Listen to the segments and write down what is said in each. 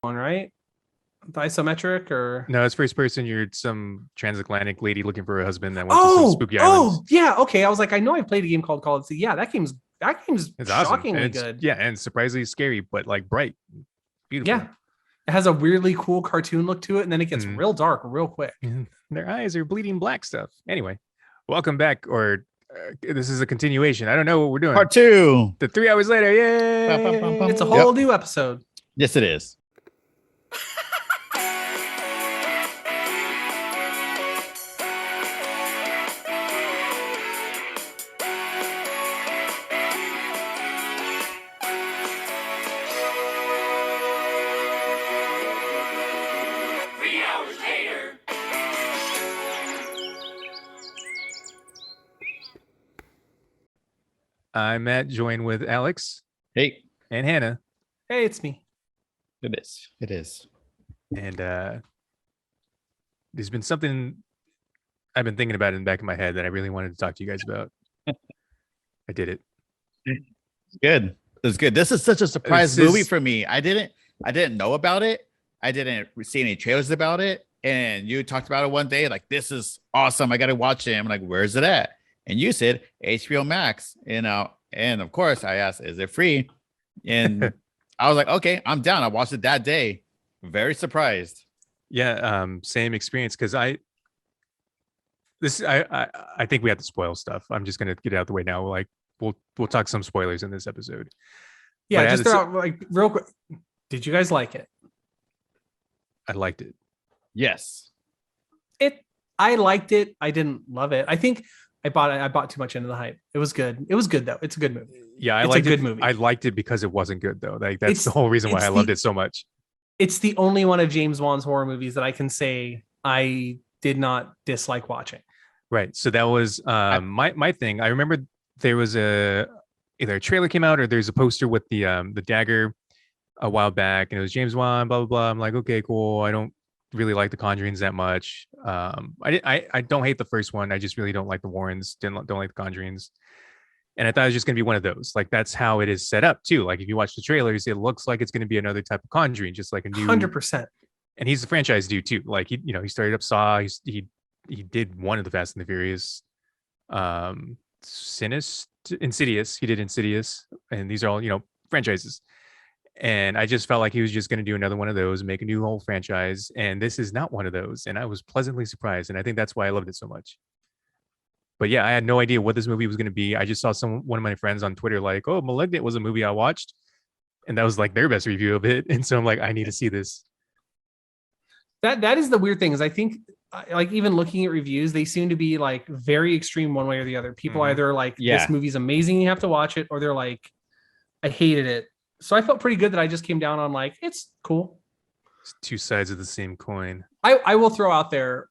one, right? The isometric or No, it's first person. You're some transatlantic lady looking for a husband that went to some oh spooky islands. oh yeah, okay. I was like, I know I played a game called Call of Duty. Yeah, that game's It's awesome, and shockingly it's good. yeah, and surprisingly scary, but like bright, Yeah, beautiful. it has a weirdly cool cartoon look to it, and then it gets Mm. real dark real quick. And their eyes are bleeding black stuff. Anyway, welcome back, or this is a continuation. I don't know what we're doing. Part two. The 3 hours later, Bum, bum, bum, bum. It's a yay! whole Yep. new episode. Yes, it is. I'm Matt, joined with Alex Hey, and Hannah, Hey, it's me. it is. It is. and there's been something I've been thinking about in the back of my head that I really wanted to talk to you guys about. I did it. Good. It's good. This is such a surprise This is- movie for me. I didn't know about it. I didn't see any trailers about it. And you talked about it one day, like, this is awesome. I gotta watch it. I'm like, where's it at? And you said HBO Max, and of course I asked, is it free? And I was like, okay, I'm down. I watched it that day. Very surprised. Yeah, same experience because I think we have to spoil stuff. I'm just gonna get it out the way now. Like we'll talk some spoilers in this episode. Yeah, But I just had to throw out like real quick. Did you guys like it? I liked it. Yes. I liked it. I didn't love it. I think I bought too much into the hype. It was good. It was good though. It's a good movie. Yeah, I It's a liked good it. movie. I liked it because it wasn't good though. Like that's It's- the whole reason why it's I loved the- it so much. It's the only one of James Wan's horror movies that I can say I did not dislike watching. Right. So that was my thing. I remember there was either a trailer came out or there's a poster with the dagger a while back, and it was James Wan, blah blah blah. I'm like, okay, cool. I don't really like the Conjurings that much. I don't hate the first one. I just really don't like the Warrens. Don't like the Conjurings. And I thought it was just gonna be one of those. Like that's how it is set up too. Like if you watch the trailers, it looks like it's gonna be another type of Conjuring, just like a new 100%. And he's a franchise dude too. Like he started up Saw. He did one of the Fast and the Furious, Insidious. He did Insidious, and these are all franchises. And I just felt like he was just going to do another one of those, make a new whole franchise. And this is not one of those. And I was pleasantly surprised, and I think that's why I loved it so much. But yeah, I had no idea what this movie was going to be. I just saw one of my friends on Twitter like, "Oh, *Malignant* was a movie I watched," and that was like their best review of it. And so I'm like, I need to see this. That is the weird thing is I think like even looking at reviews, they seem to be like very extreme one way or the other. People Mhm. either like Yeah. this movie's amazing, you have to watch it, or they're like, I hated it. So I felt pretty good that I just came down on like it's cool. It's two sides of the same coin. I will throw out there.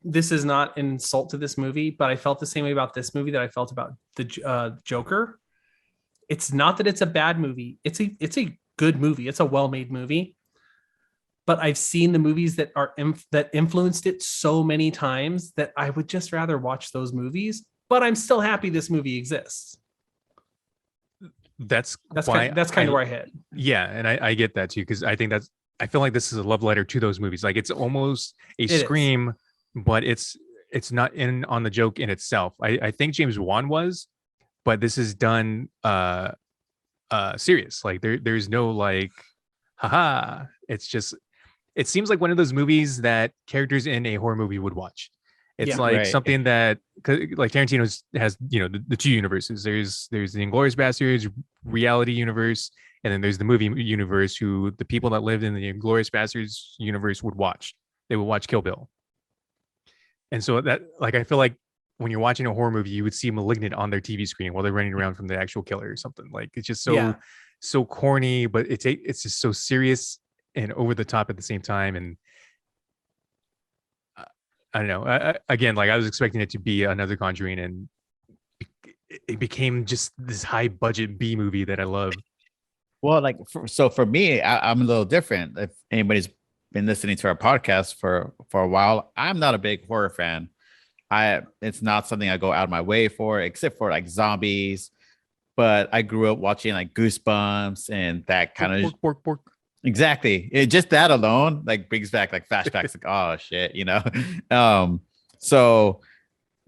This is not an insult to this movie, but I felt the same way about this movie that I felt about the Joker. It's not that it's a bad movie. It's a good movie. It's a well-made movie. But I've seen the movies that are that influenced it so many times that I would just rather watch those movies. But I'm still happy this movie exists. That's kind of where I hit. Yeah, and I get that too because I feel like this is a love letter to those movies. Like it's almost a Scream, but it's not in on the joke in itself. I think James Wan was, but this is done serious. Like there's no like haha. It's just it seems like one of those movies that characters in a horror movie would watch. It's Yeah. like Right. something that like Tarantino has the two universes. There's the Inglourious Basterds reality universe, and then there's the movie universe. Who the people that lived in the Inglourious Basterds universe would watch. They would watch Kill Bill. And so that like I feel like when you're watching a horror movie, you would see *Malignant* on their TV screen while they're running around from the actual killer or something. Like it's just so corny, but it's just so serious and over the top at the same time. And I don't know. Again, like I was expecting it to be another Conjuring, and it became just this high budget B movie that I love. Well, like for me, I'm a little different. If anybody's been listening to our podcast for a while, I'm not a big horror fan. It's not something I go out of my way for, except for like zombies, but I grew up watching like Goosebumps and that kind of Pork, pork, pork. exactly. Just that alone like brings back like flashbacks, like oh shit, you know. So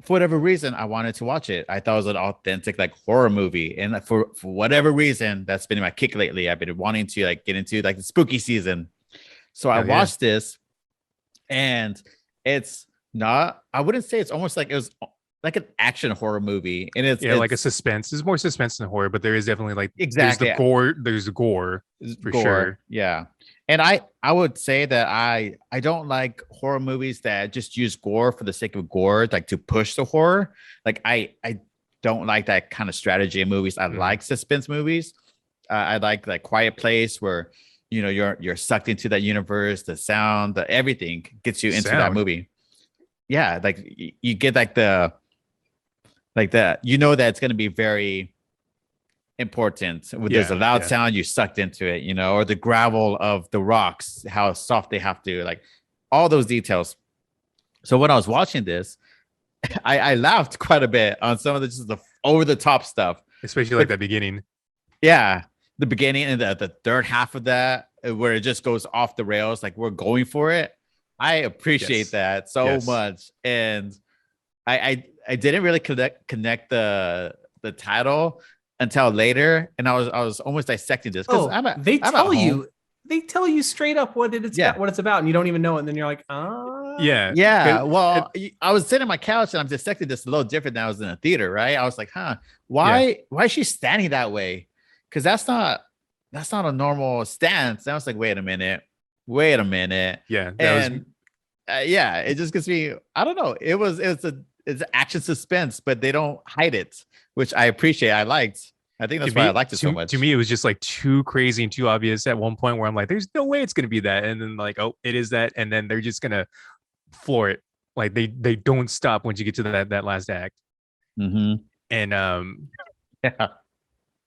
for whatever reason, I wanted to watch it. I thought it was an authentic like horror movie, and for whatever reason, that's been my kick lately. I've been wanting to like get into like the spooky season. So I watched this, and it's not. I wouldn't say it's almost like it was like an action horror movie, and it's like a suspense. There's more suspense than horror, but there is definitely like exactly There's the gore for sure. Yeah, and I would say that I don't like horror movies that just use gore for the sake of gore, like to push the horror. Like I don't like that kind of strategy in movies. I like suspense movies. I like Quiet Place, where you know you're sucked into that universe. The sound, the everything gets you into that movie. Yeah, like you get like that, you know that it's going to be very important. There's a loud sound, you sucked into it, you know, or the gravel of the rocks, how soft they have to, like all those details. So when I was watching this, I laughed quite a bit on some of the just the over the top stuff, especially like that beginning. Yeah, the beginning and the third half of that, where it just goes off the rails, like we're going for it. I appreciate that so much, and I didn't really connect the title until later, and I was almost dissecting this because they tell you straight up what it's about, and you don't even know it, and then you're like, well, I was sitting on my couch and I'm dissecting this a little different than I was in a theater, right? I was like, why is she standing that way? Because that's not a normal stance. And I was like, wait a minute. Yeah, it just gives me, I don't know, it's action suspense, but they don't hide it, which I appreciate. I think that's why I liked it so much. To me, it was just like too crazy and too obvious at one point where I'm like, there's no way it's going to be that. And then like, oh, it is that. And then they're just going to floor it. Like they don't stop once you get to that last act. Mm-hmm. And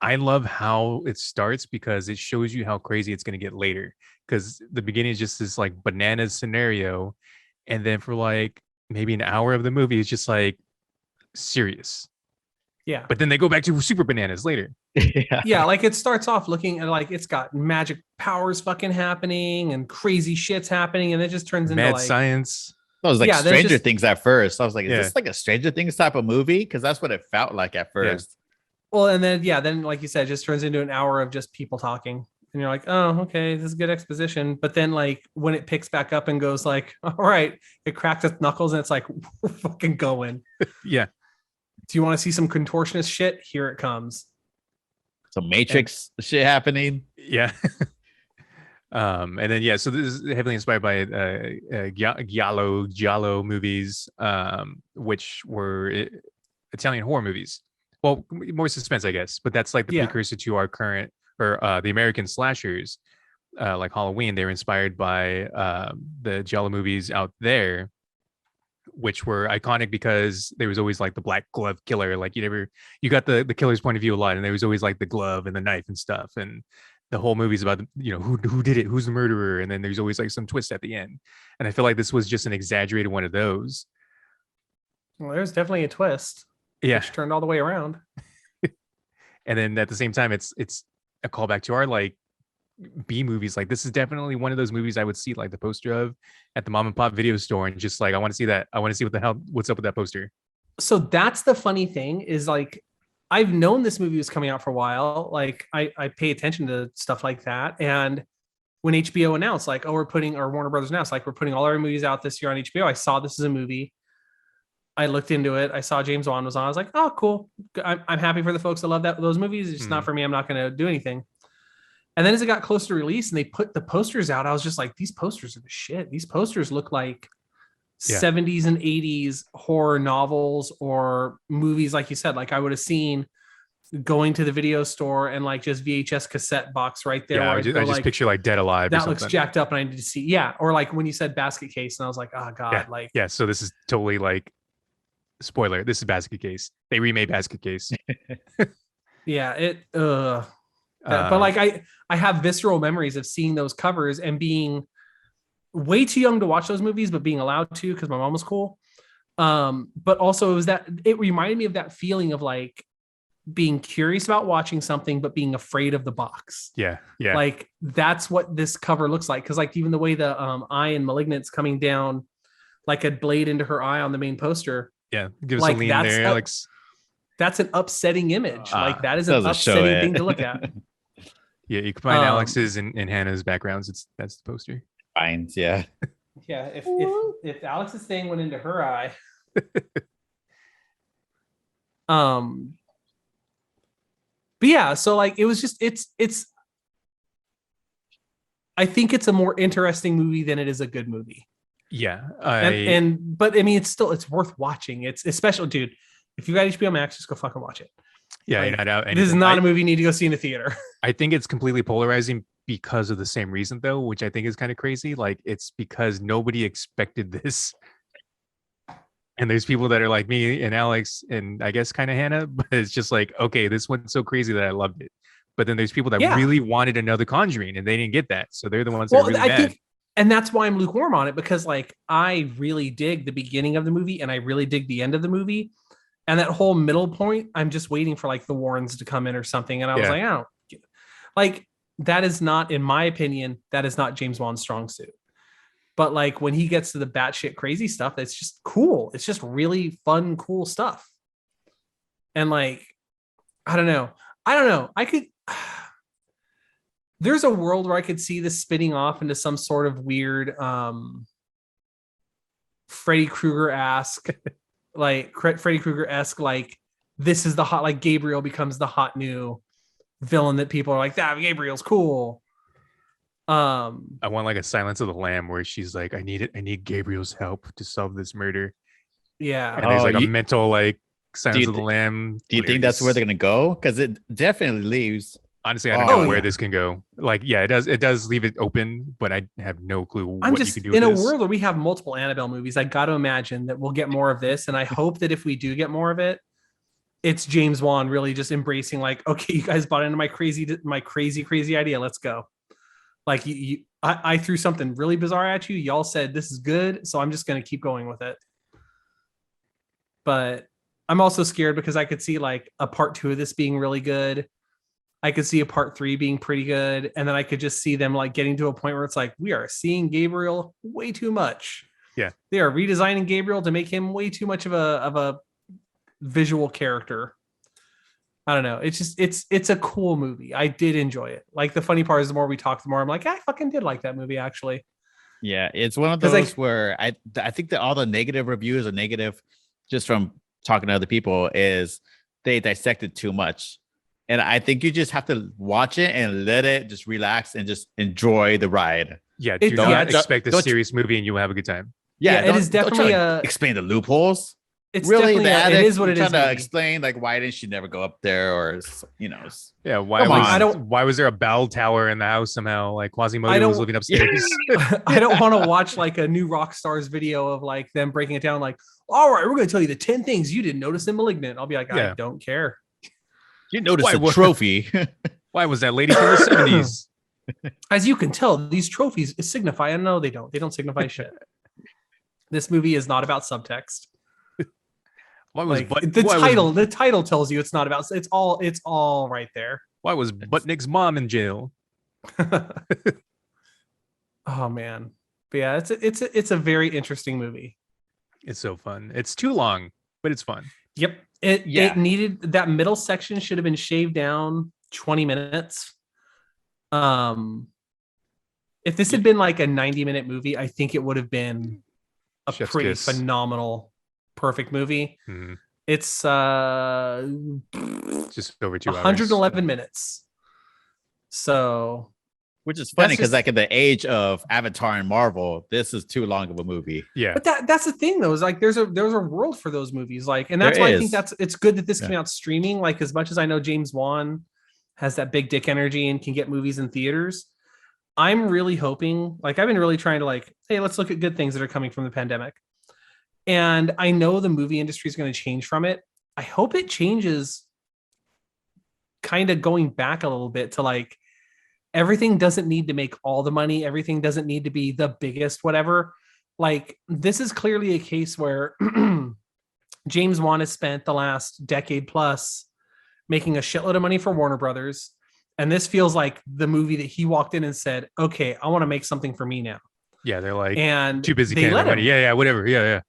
I love how it starts because it shows you how crazy it's going to get later. Because the beginning is just this like bananas scenario. And then for like maybe an hour of the movie, it's just like serious. Yeah. But then they go back to super bananas later. Yeah, like it starts off looking at like it's got magic powers fucking happening and crazy shit's happening, and it just turns into mad science. I was like Stranger Things at first. I was like, is this like a Stranger Things type of movie? Because that's what it felt like at first. Well, and then like you said, it just turns into an hour of just people talking. And you're like, oh, okay, this is good exposition. But then like when it picks back up and goes like, all right, it cracks its knuckles and it's like, we're fucking going. Yeah. Do you want to see some contortionist shit? Here it comes. Some Matrix shit happening. Yeah. And then so this is heavily inspired by giallo movies, which were Italian horror movies. Well, more suspense, I guess, but that's like the precursor to our current or the American slashers, like Halloween. They're inspired by the giallo movies out there, which were iconic because there was always like the black glove killer. Like you got the killer's point of view a lot, and there was always like the glove and the knife and stuff. And the whole movie's about who did it, who's the murderer, and then there's always like some twist at the end. And I feel like this was just an exaggerated one of those. Well, there's definitely a twist. Yeah, which turned all the way around. And then at the same time, it's a callback to our like B movies. Like this is definitely one of those movies I would see like the poster of at the mom and pop video store, and just like I want to see that. I want to see what's up with that poster. So that's the funny thing is like I've known this movie was coming out for a while. Like I pay attention to stuff like that, and when HBO announced like, oh, Warner Brothers announced like we're putting all our movies out this year on HBO, I saw this as a movie. I looked into it. I saw James Wan was on. I was like, oh, cool. I'm happy for the folks that love those movies. It's just not for me. I'm not going to do anything. And then as it got close to release and they put the posters out, I was just like, these posters are the shit. These posters look like 70s and 80s horror novels or movies, like you said. Like I would have seen going to the video store and like just VHS cassette box right there. Yeah, I just picture like Dead Alive. That looks jacked up, and I need to see. Yeah, or like when you said Basket Case, and I was like, oh god, So this is totally like. Spoiler, this is Basket Case. They remade Basket Case. But like I have visceral memories of seeing those covers and being way too young to watch those movies, but being allowed to because my mom was cool. But also it reminded me of that feeling of like being curious about watching something, but being afraid of the box. Yeah. Like that's what this cover looks like. Cause like even the way the eye in Malignant's coming down like a blade into her eye on the main poster. Yeah. Give us Like a lean that's there, Alex. That's an upsetting image. Like that is an Doesn't show upsetting it. thing to look at. Yeah, you can find Alex's and Hannah's backgrounds. That's the poster. Fines, yeah. Yeah, if Alex's thing went into her eye. But yeah, so like it was just it's I think it's a more interesting movie than it is a good movie. Yeah. But I mean it's worth watching. It's especially, dude, if you got HBO Max, just go fucking watch it. Yeah, like, you're not out. This is not a movie you need to go see in the theater. I think it's completely polarizing because of the same reason, though, which I think is kind of crazy. Like, it's because nobody expected this. And there's people that are like me and Alex and I guess kind of Hannah, but it's just like, okay, this went so crazy that I loved it. But then there's people that really wanted another Conjuring and they didn't get that. So they're the ones that are really mad. And that's why I'm lukewarm on it, because like I really dig the beginning of the movie and I really dig the end of the movie. And that whole middle point, I'm just waiting for like the Warrens to come in or something. And I was like, oh, like that is not, in my opinion, that is not James Wan's strong suit. But like when he gets to the batshit crazy stuff, it's just cool. It's just really fun, cool stuff. And like, I don't know. I could, there's a world where I could see this spinning off into some sort of weird Freddy Krueger-esque, like Freddy Krueger-esque, like this is the hot, like Gabriel becomes the hot new villain that people are like, that Gabriel's cool. I want like a Silence of the Lamb where she's like, I need Gabriel's help to solve this murder. Yeah. And there's like a mental like Silence of the Lamb. Do you think that's where they're gonna go? Because it definitely leaves. Honestly, I don't know where this can go. Like, yeah, it does leave it open, but I have no clue what you can do in with a this. world where we have multiple Annabelle movies. I got to imagine that we'll get more of this, and I hope that if we do get more of it, it's James Wan really just embracing like, okay, you guys bought into my crazy idea. Let's go. Like I threw something really bizarre at you. Y'all said this is good, so I'm just gonna keep going with it. But I'm also scared because I could see like a part 2 of this being really good. I could see a part 3 being pretty good, and then I could just see them like getting to a point where it's like, we are seeing Gabriel way too much. Yeah, they are redesigning Gabriel to make him way too much of a visual character. I don't know. It's just it's a cool movie. I did enjoy it. Like the funny part is the more we talk, the more I'm like, I fucking did like that movie actually. Yeah, it's one of those where I think that all the negative reviews are negative just from talking to other people is they dissected too much. And I think you just have to watch it and let it just relax and just enjoy the ride. Yeah, do not expect a serious movie and you'll have a good time. Yeah, it is definitely explain the loopholes. It's really it is what it is. Trying to explain like why didn't she never go up there, or yeah, why was there a bell tower in the house somehow? Like Quasimodo was living upstairs. I don't want to watch like a new Rockstars video of like them breaking it down. Like, all right, we're going to tell you the 10 things you didn't notice in Malignant. I'll be like, I don't care. You noticed the trophy. Why was that lady from the 70s? As you can tell, these trophies signify. And no, they don't. They don't signify shit. This movie is not about subtext. Why was the title tells you it's not about. It's all right there. Why was Butnick's mom in jail? Oh man, but yeah, it's a very interesting movie. It's so fun. It's too long, but it's fun. Yep. It needed that middle section should have been shaved down 20 minutes. If this had been like a 90-minute movie, I think it would have been a Chef's pretty kiss. Phenomenal, perfect movie. Mm-hmm. It's just over 2 hours. 111 minutes. So, which is funny because like at the age of Avatar and Marvel, this is too long of a movie. Yeah, but that's the thing though, is like there's a world for those movies, like, and that's why I think it's good that this came out streaming. Like, as much as I know James Wan has that big dick energy and can get movies in theaters, I'm really hoping, like, I've been really trying to like, hey, let's look at good things that are coming from the pandemic. And I know the movie industry is going to change from it. I hope it changes, kind of going back a little bit to like, everything doesn't need to make all the money. Everything doesn't need to be the biggest, whatever. Like, this is clearly a case where James Wan has spent the last decade plus making a shitload of money for Warner Brothers. And this feels like the movie that he walked in and said, okay, I want to make something for me now. Yeah, they're like And too busy they counting their let money. him. Yeah, whatever. Yeah.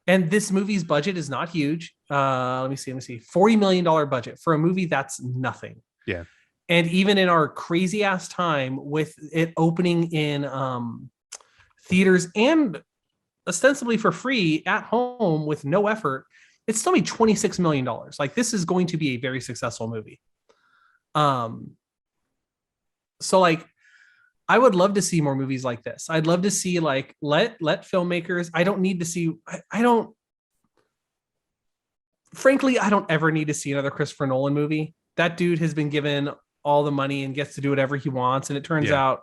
And this movie's budget is not huge. Let me see. $40 million budget for a movie that's nothing. Yeah. And even in our crazy ass time with it opening in theaters and ostensibly for free at home with no effort, it's still made $26 million. Like, this is going to be a very successful movie. So like, I would love to see more movies like this. I'd love to see like let filmmakers. I don't need to see. I don't. Frankly, I don't ever need to see another Christopher Nolan movie. That dude has been given all the money and gets to do whatever he wants. And it turns out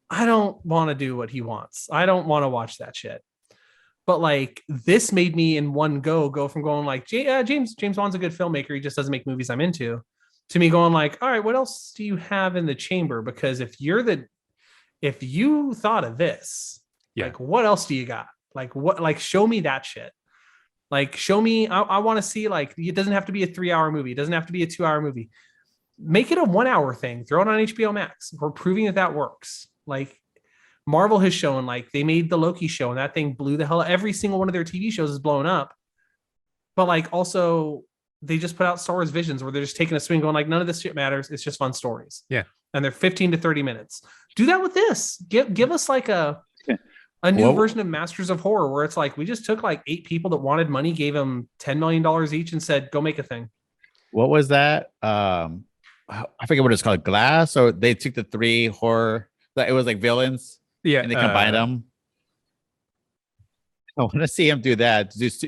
I don't want to do what he wants. I don't want to watch that shit. But like, this made me in one go from going like, James Wan's a good filmmaker. He just doesn't make movies I'm into. To me going like, all right, what else do you have in the chamber? Because if you thought of this, like, what else do you got? Like, what, like, show me that shit. Like, show me, I want to see, like, it doesn't have to be a 3-hour movie. It doesn't have to be a 2-hour movie. Make it a 1-hour thing. Throw it on HBO Max. We're proving that works. Like, Marvel has shown, like, they made the Loki show and that thing blew the hell. Every single one of their TV shows is blown up. But like, also, they just put out Star Wars Visions where they're just taking a swing going like, none of this shit matters. It's just fun stories. Yeah. And they're 15 to 30 minutes. Do that with this. Give us like a new version of Masters of Horror where it's like, we just took like 8 people that wanted money, gave them $10 million each and said, go make a thing. What was that? I forget what it's called. Glass? Or they took the 3 horror, it was like villains. Yeah. And they combined them. I want to see him do that. Just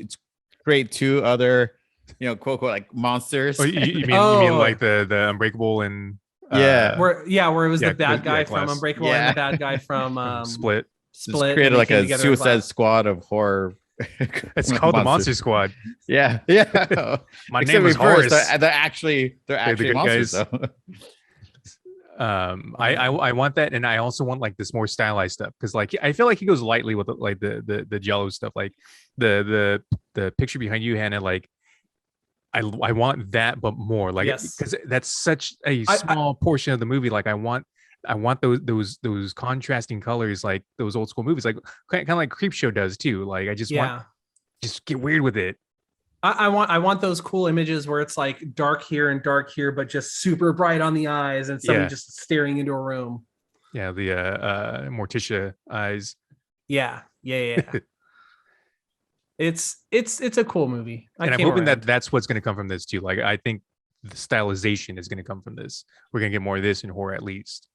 create 2 other, quote unquote, like monsters. Oh, you mean like the Unbreakable and where it was the bad guy from Unbreakable and the bad guy from Split. Just created like a Suicide Squad of horror. It's called the Monster Squad. Yeah. My name was Horace. They're actually the good monsters, guys. I want that, and I also want like this more stylized stuff because like I feel like he goes lightly with like the Jello stuff, like the picture behind you, Hannah. Like I want that, but more like because that's such a small portion of the movie. Like I want those contrasting colors, like those old school movies, like kind of like Creepshow does too. Like I just want just get weird with it. I want those cool images where it's like dark here and dark here, but just super bright on the eyes and somebody just staring into a room. Yeah, the Morticia eyes. Yeah. It's a cool movie. And I'm hoping that that's what's going to come from this too. Like I think the stylization is going to come from this. We're going to get more of this in horror at least.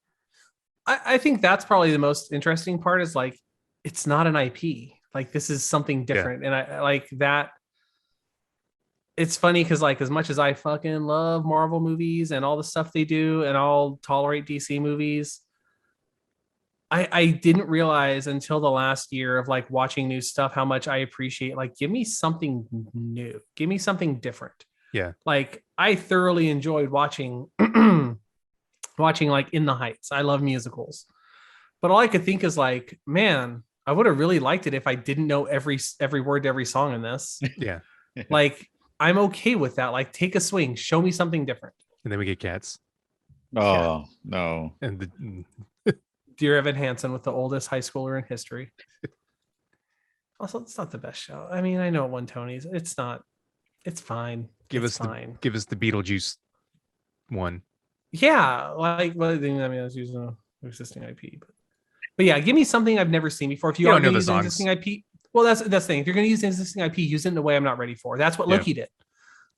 I think that's probably the most interesting part is like, it's not an IP. Like this is something different. And I like that. It's funny because like as much as I fucking love Marvel movies and all the stuff they do, and I'll tolerate DC movies, I didn't realize until the last year of like watching new stuff how much I appreciate like give me something new, give me something different. Yeah, like I thoroughly enjoyed watching like In the Heights. I love musicals, but all I could think is like, man, I would have really liked it if I didn't know every word to every song in this. Yeah, like. I'm okay with that. Like, take a swing, show me something different. And then we get Cats. Oh, no. And Dear Evan Hansen with the oldest high schooler in history. Also, it's not the best show. I mean, I know it won Tonys. It's not. It's fine. Give us the Beetlejuice one. Yeah, like well, I mean, I was using an existing IP, but yeah, give me something I've never seen before. If you are going to use an existing IP. Well, that's the thing. If you're going to use an existing IP, use it in a way I'm not ready for. That's what Loki did.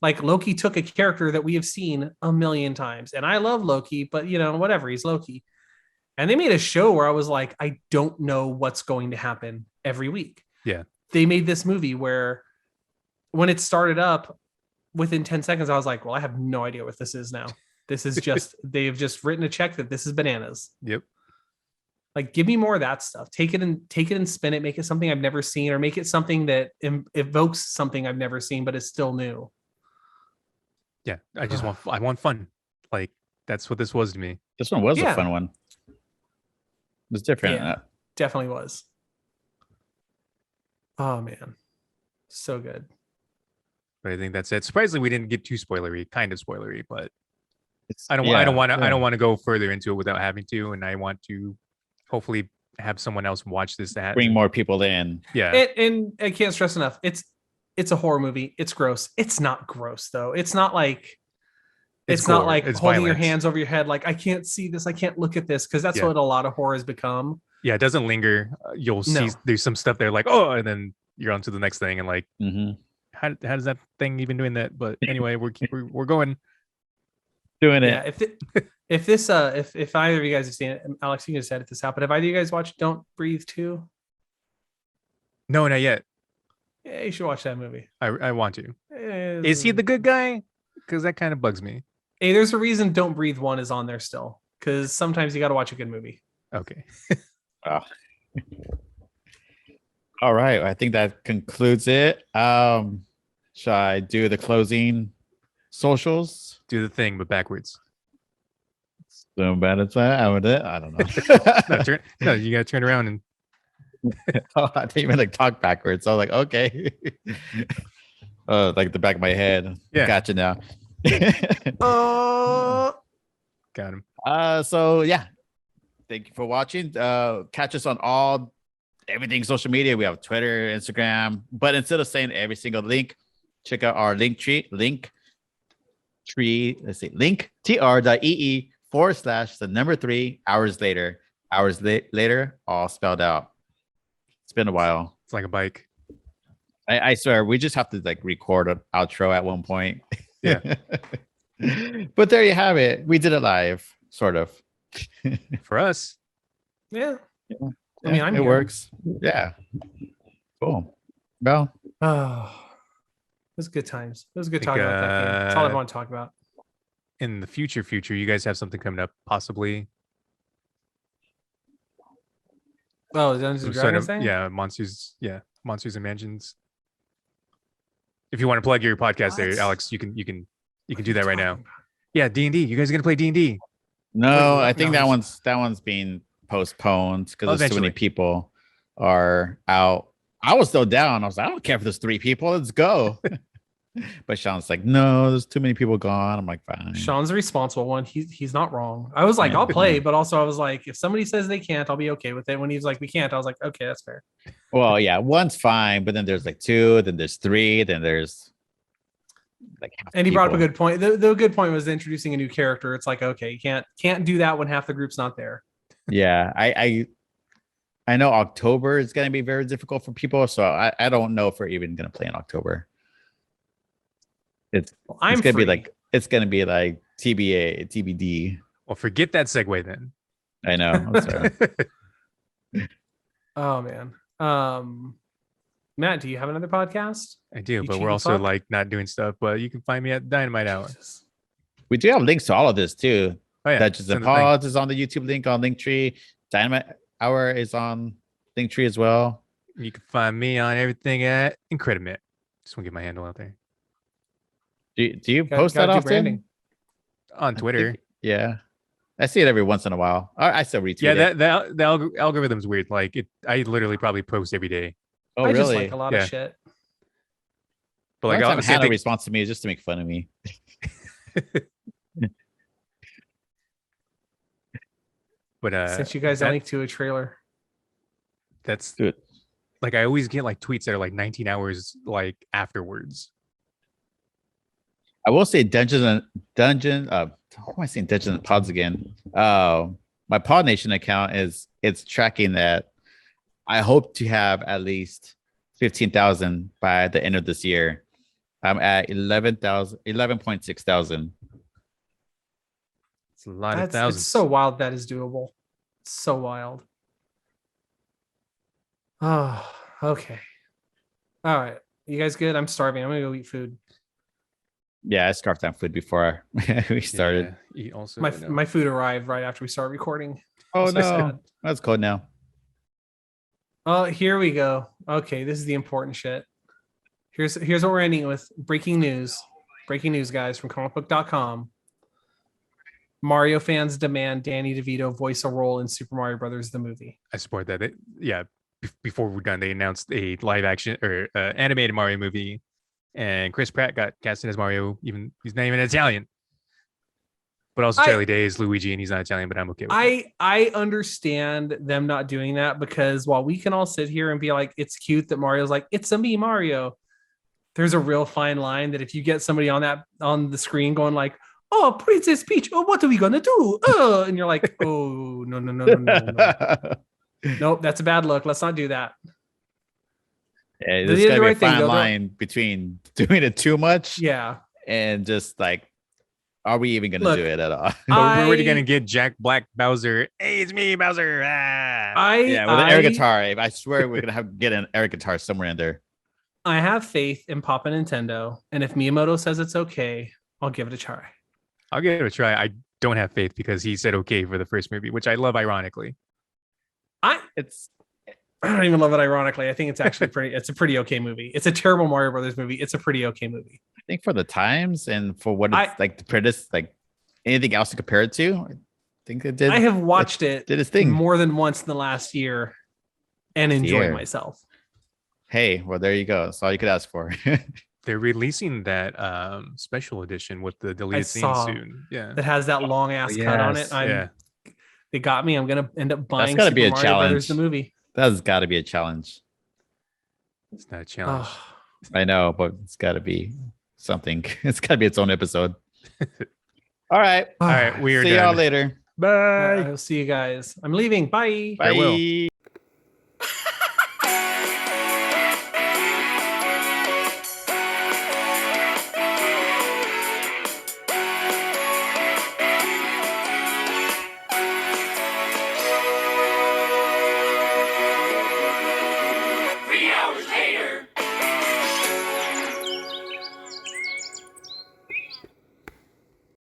Like Loki took a character that we have seen a million times, and I love Loki, but whatever, he's Loki. And they made a show where I was like, I don't know what's going to happen every week. Yeah. They made this movie where when it started up, within 10 seconds, I was like, well, I have no idea what this is now. This is just, they've just written a check that this is bananas. Yep. Like, give me more of that stuff. Take it and spin it. Make it something I've never seen, or make it something that evokes something I've never seen, but is still new. Yeah, I want fun. Like that's what this was to me. This one was a fun one. It was different. Yeah, definitely was. Oh man, so good. But I think that's it. Surprisingly, we didn't get too spoilery, kind of spoilery, but It's, I don't yeah, want to yeah. I don't want to go further into it without having to, and I want to hopefully have someone else watch this that bring more people in. yeah. And I can't stress enough. It's a horror movie. It's gross. It's not gross though. It's not like it's not gore. like It's holding your violence. hands over your head like I can't see this. I can't look at this because that's Yeah. what a lot of horror has become. Yeah, it doesn't linger. You'll see No. there's some stuff there like, oh, and then you're on to the next thing and like Mhm. how does that thing even doing that? But anyway, we're going. Doing Yeah, it. if either of you guys have seen it, Alex, you can just edit this out. But if either of you guys watch Don't Breathe 2, No, not yet. yeah, you should watch that movie. I want to. Is he the good guy? Because that kind of bugs me. Hey, there's a reason Don't Breathe 1 is on there still. Because sometimes you got to watch a good movie. Okay. All right. I think that concludes it. Shall I do the closing socials? Do the thing, but backwards. So bad as that. I don't know. No, you gotta turn around and Oh, I didn't even like talk backwards. I was like, okay. Like the back of my head. Yeah. Gotcha now. Oh, got him. So yeah. Thank you for watching. Catch us on everything social media. We have Twitter, Instagram, but instead of saying every single link, check out our link tree. Let's see, linktr.ee/3 hours later. Hours later, all spelled out. It's been a while. It's like a bike. I swear we just have to like record an outro at one point. Yeah. But there you have it. We did it live, sort of. For us. yeah. I mean, I'm it here. works. Yeah. Cool. Well, Oh, it was good times. It was good Think, talking about that game. That's all I want to talk about. In the future, you guys have something coming up, possibly. Oh, Dungeons and Dragons thing? Yeah, monsters. Yeah, monsters and mansions. If you want to plug your podcast there, What? Alex, you can What do are that you right now. talking about? Yeah, D&D. You guys are gonna play D&D. no, Wait, I think no. that one's being postponed because there's too many Eventually. people are out. I was still down. I was like, I don't care if there's 3 people. Let's go. But Sean's like, no, there's too many people gone. I'm like, fine. Sean's the responsible one. He's not wrong. I was like, Yeah. I'll play, but also I was like, if somebody says they can't, I'll be okay with it. When he was like, we can't, I was like, okay, that's fair. Well, yeah, one's fine, but then there's like 2, then there's 3, then there's like half And he brought up a people. good point. The good point was introducing a new character. It's like, okay, you can't do that when half the group's not there. Yeah, I know October is going to be very difficult for people, so I don't know if we're even going to play in October. It's I'm gonna free. be like TBA, TBD. Well, forget that segue then. I know. I'm sorry. Oh man. Matt, do you have another podcast? I do, You but we're cheeky also fuck. like not doing stuff. But you can find me at Dynamite Hour. Jesus. We do have links to all of this too. Oh yeah, Dungeons send and the thing. Pods is on the YouTube link on Linktree. Dynamite Hour is on Linktree as well. You can find me on everything at Incredimate. Just want to get my handle out there Do you Gotta- post that gotta do often? branding. on I Twitter. think- yeah, I see it every once in a while. I still retweet Yeah, it. the algorithm's weird. Like I literally probably post every day. Oh, I really? just like a lot Yeah. of shit. But One like time I'll say Hannah responds to me just to make fun of me. but Since you guys that- linked to a trailer. that's Dude. like I always get like tweets that are like 19 hours like afterwards. I will say Dungeon. Why am I saying Dungeons and Pods again? My Pod Nation account it's tracking that. I hope to have at least 15,000 by the end of this year. I'm at 11.6 thousand. It's a lot of That's thousands. it's so wild that is doable. It's so wild. Oh, okay. All right. You guys good? I'm starving. I'm gonna go eat food. Yeah, I scarfed down food before we started. Yeah, eat also. My I know. my food arrived right after we started recording. Oh So no, sad. that's cold now. Oh, here we go. Okay, this is the important shit. Here's what we're ending with. Breaking news. Breaking news, guys, from comicbook.com. Mario fans demand Danny DeVito voice a role in Super Mario Brothers the movie. I support that. Before we're done, they announced a live action or animated Mario movie And Chris Pratt got casted as Mario, even he's not even Italian. But also Charlie Day is Luigi, and he's not Italian, but I'm okay with it. I understand them not doing that, because while we can all sit here and be like, it's cute that Mario's like, it's a me, Mario. There's a real fine line that if you get somebody on the screen going like, oh, Princess Peach, oh, what are we gonna do? And you're like, oh, no. Nope, that's a bad look. Let's not do that. Yeah, there's gotta be a fine line between doing it too much, and just like, are we even gonna do it at all? We're already gonna get Jack Black Bowser. Hey, it's me, Bowser. With an air guitar. I swear we're gonna get an air guitar somewhere in there. I have faith in Papa Nintendo, and if Miyamoto says it's okay, I'll give it a try. I'll give it a try. I don't have faith because he said okay for the first movie, which I love ironically. I don't even love it ironically. I think it's actually it's a pretty okay movie. It's a terrible Mario Brothers movie. It's a pretty okay movie. I think for the times and for what it's like the previous, like anything else to compare it to, I think it did. I have watched it did its thing more than once in the last year and enjoyed myself. Hey, well, there you go. That's all you could ask for. They're releasing that special edition with the deleted scene soon. Yeah, that has that long ass cut on it. They got me. I'm gonna end up buying. That's gotta be a Mario challenge. Brothers, the movie. That's got to be a challenge. It's not a challenge. I know, but it's got to be something. It's got to be its own episode. All right. We are See y'all later. Bye. I'll see you guys. I'm leaving. Bye. Bye.